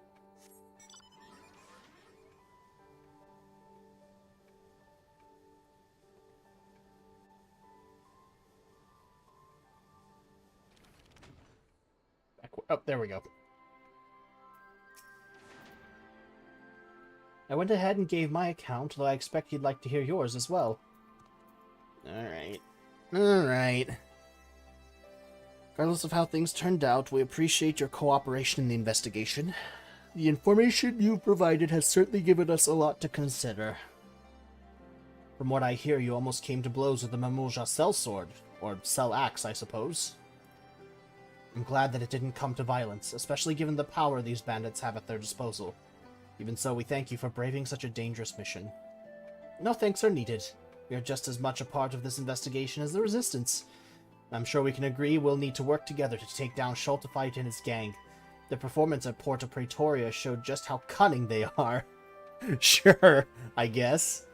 Oh, there we go. I went ahead and gave my account, though I expect you'd like to hear yours as well. Alright. Alright. Regardless of how things turned out, we appreciate your cooperation in the investigation. The information you've provided has certainly given us a lot to consider. From what I hear, you almost came to blows with the Mamulja sellsword, or cell axe, I suppose. I'm glad that it didn't come to violence, especially given the power these bandits have at their disposal. Even so, we thank you for braving such a dangerous mission. No thanks are needed. We are just as much a part of this investigation as the Resistance. I'm sure we can agree we'll need to work together to take down Schultefight and his gang. The performance at Porta Praetoria showed just how cunning they are. Sure, I guess.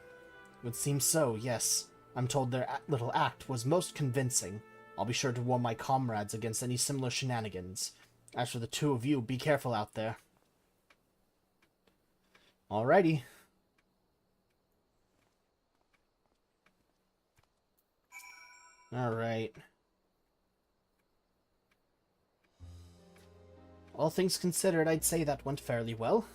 It would seem so, yes. I'm told their little act was most convincing. I'll be sure to warn my comrades against any similar shenanigans. As for the two of you, be careful out there. Alrighty. Alright. All things considered, I'd say that went fairly well.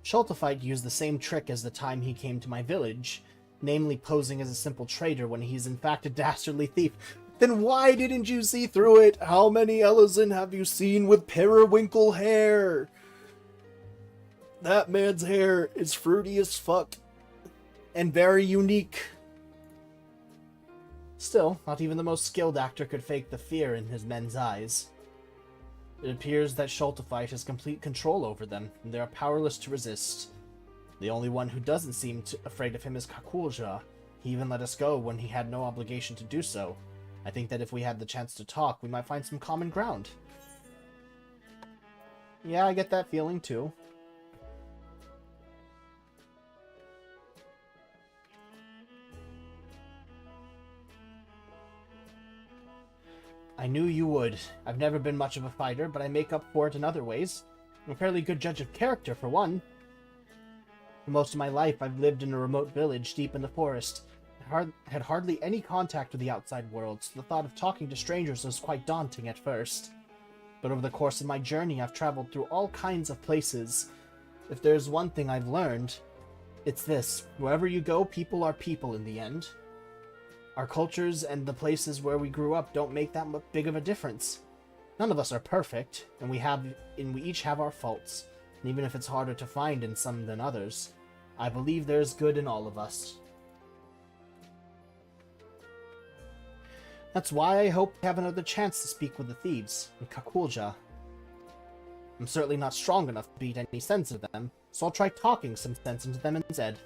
Schultefight used the same trick as the time he came to my village, namely posing as a simple trader when he's in fact a dastardly thief. Then why didn't you see through it? How many Ellison have you seen with periwinkle hair? That man's hair is fruity as fuck. And very unique. Still, not even the most skilled actor could fake the fear in his men's eyes. It appears that Schultefight has complete control over them, and they are powerless to resist. The only one who doesn't seem afraid of him is Kakulja. He even let us go when he had no obligation to do so. I think that if we had the chance to talk, we might find some common ground. Yeah, I get that feeling too. I knew you would. I've never been much of a fighter, but I make up for it in other ways. I'm a fairly good judge of character, for one. For most of my life, I've lived in a remote village deep in the forest. I had hardly any contact with the outside world, so the thought of talking to strangers was quite daunting at first. But over the course of my journey, I've traveled through all kinds of places. If there's one thing I've learned, it's this. Wherever you go, people are people in the end. Our cultures and the places where we grew up don't make that big of a difference. None of us are perfect, and we each have our faults. And even if it's harder to find in some than others, I believe there's good in all of us. That's why I hope to have another chance to speak with the thieves and Kakulja. I'm certainly not strong enough to beat any sense of them, so I'll try talking some sense into them instead.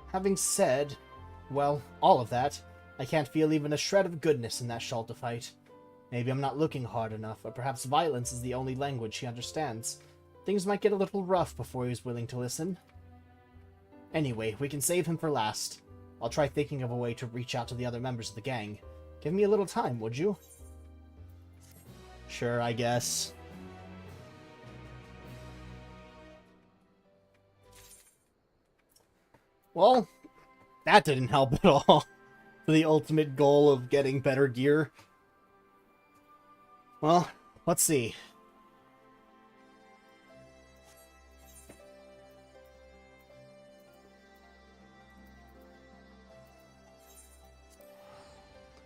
Having said, well, all of that, I can't feel even a shred of goodness in that Schultefight. Maybe I'm not looking hard enough, or perhaps violence is the only language he understands. Things might get a little rough before he's willing to listen. Anyway, we can save him for last. I'll try thinking of a way to reach out to the other members of the gang. Give me a little time, would you? Sure, I guess. Well, that didn't help at all. for the ultimate goal of getting better gear. Well, let's see.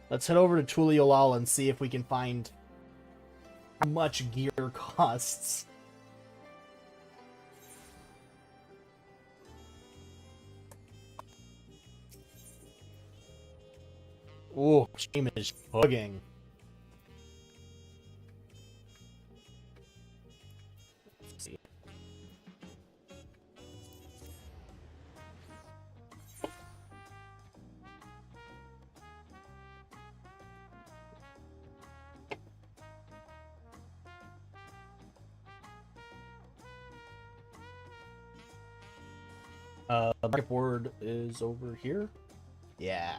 Let's head over to Tuliolal and see if we can find how much gear costs. Ooh, stream is bugging. Let's see. The board is over here. Yeah.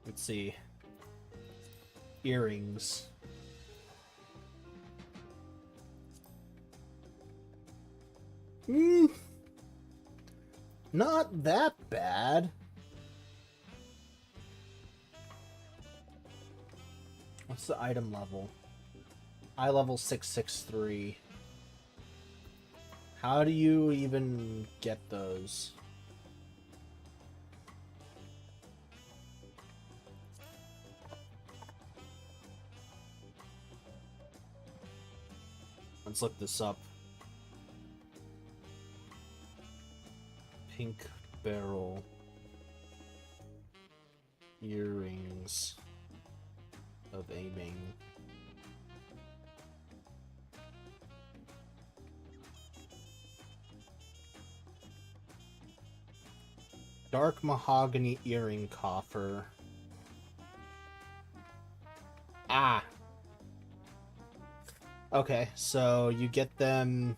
Let's see. Earrings. Not that bad. What's the item level? Eye level 663. How do you even get those? Let's look this up. Pink barrel earrings of aiming. Dark mahogany earring coffer. Ah. Okay, so you get them.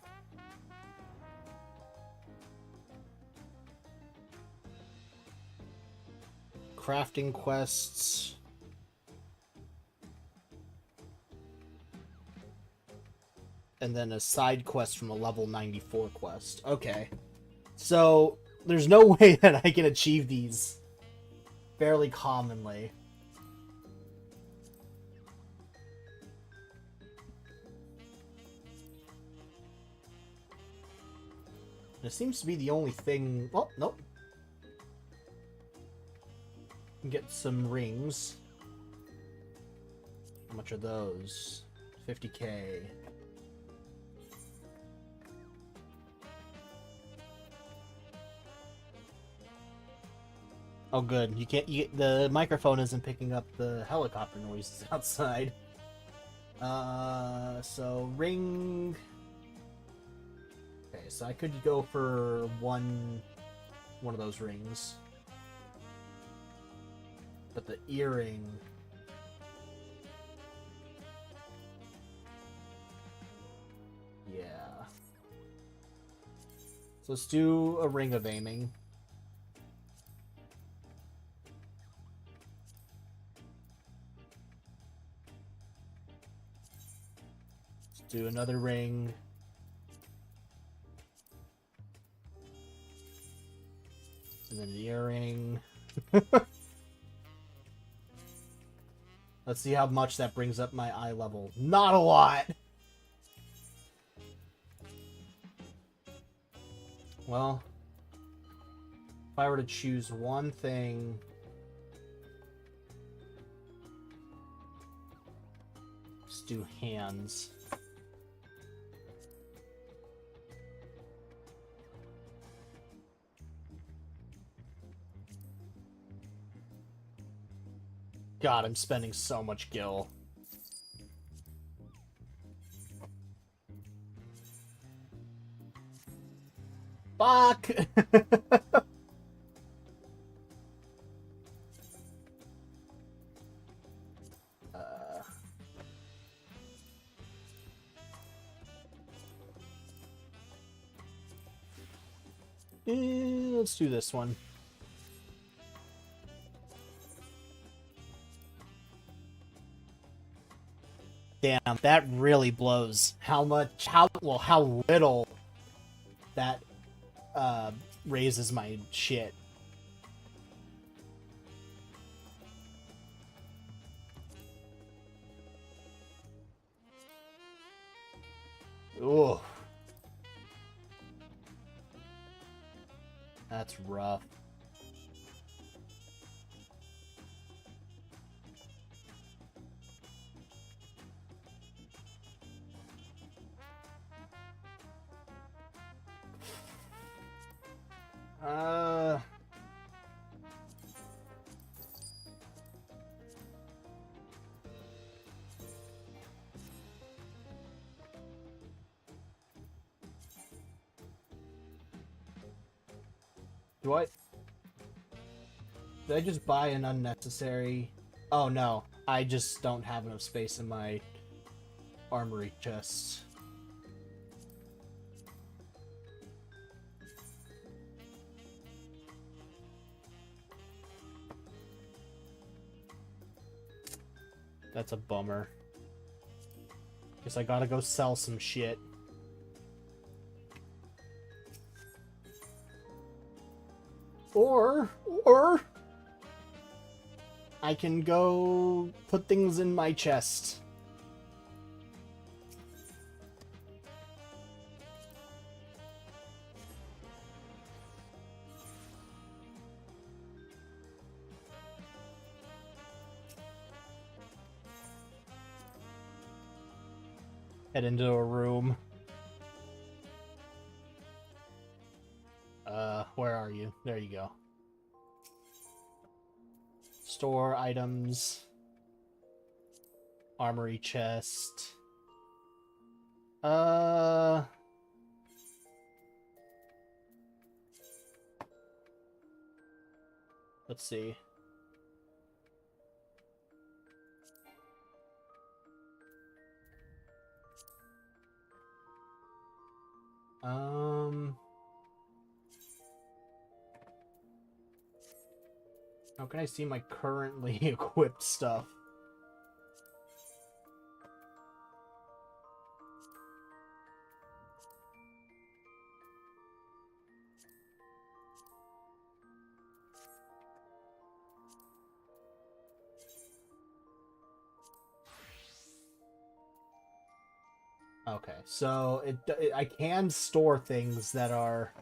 Crafting quests. And then a side quest from a level 94 quest. Okay. So there's no way that I can achieve these fairly commonly. It seems to be the only thing... Oh, nope. Get some rings. How much are those? 50k. Oh, good. You can't. The microphone isn't picking up the helicopter noises outside. So ring. Okay, so I could go for one of those rings, but the earring. Yeah. So let's do a ring of aiming. Do another ring. And then the earring. Let's see how much that brings up my eye level. Not a lot! Well, if I were to choose one thing... Let's do hands. God, I'm spending so much gil. Fuck! Let's do this one. Damn, that really blows. How little that raises my shit. Ooh. That's rough. Did I just buy an unnecessary... Oh no, I just don't have enough space in my armory chest. That's a bummer. Guess I gotta go sell some shit. Or I can go put things in my chest. Head into a room. Where are you? There you go. Store items. Armory chest. Let's see. How can I see my currently equipped stuff? Okay, so I can store things that are...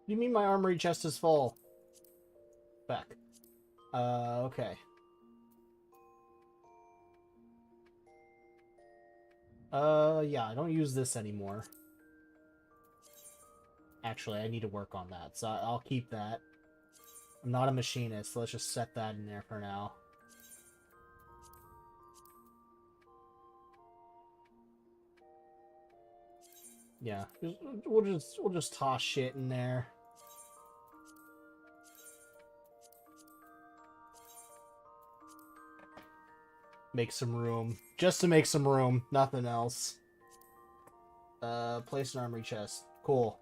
What do you mean my armory chest is full? Back. Okay. Yeah, I don't use this anymore. Actually, I need to work on that, so I'll keep that. I'm not a machinist, so let's just set that in there for now. Yeah, we'll just toss shit in there. Make some room. Just to make some room, nothing else. Place an armory chest. Cool.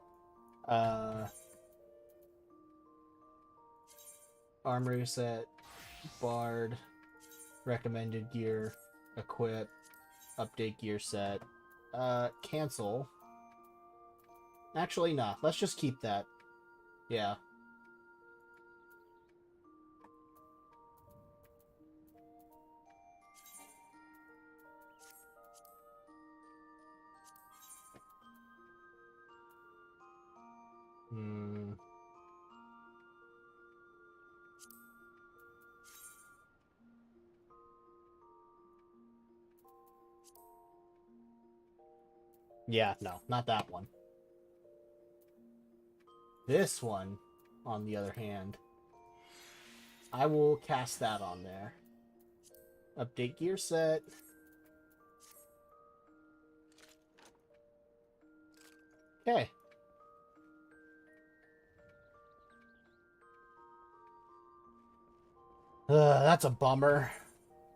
Armory set. Bard. Recommended gear. Equip. Update gear set. Cancel. Actually, nah. Let's just keep that. Yeah. Yeah, no, not that one. This one, on the other hand, I will cast that on there. Update gear set. Okay. That's a bummer.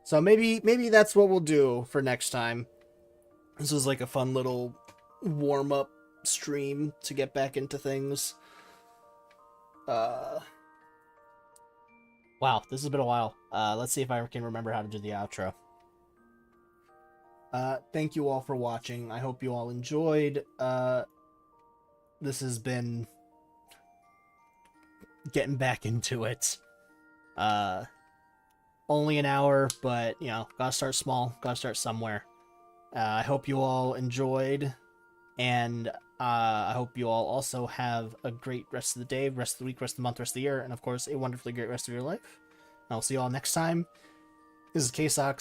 So maybe that's what we'll do for next time. This was like a fun little warm-up stream to get back into things. Wow, this has been a while. Let's see if I can remember how to do the outro. Thank you all for watching. I hope you all enjoyed. This has been getting back into it. Only an hour, but, you know, gotta start small, gotta start somewhere. I hope you all enjoyed, and I hope you all also have a great rest of the day, rest of the week, rest of the month, rest of the year, and of course, a wonderfully great rest of your life. I'll see you all next time. This is K-Sawk.